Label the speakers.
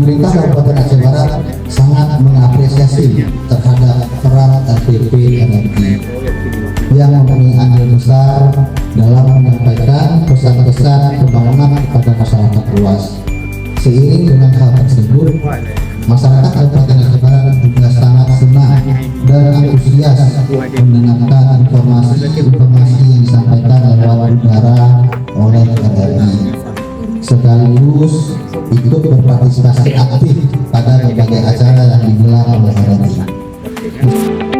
Speaker 1: Pemerintah Kabupaten Aceh Barat sangat mengapresiasi terhadap peran LPP Energi yang mempunyai andil besar dalam menyampaikan pesan-pesan pembangunan kepada masyarakat luas. Seiring dengan hal tersebut, masyarakat Kabupaten Aceh Barat juga sangat senang dan antusias mendengarkan informasi yang disampaikan lewat udara oleh RRI, sekaligus ikut berpartisipasi aktif pada berbagai acara yang digelar oleh RRI.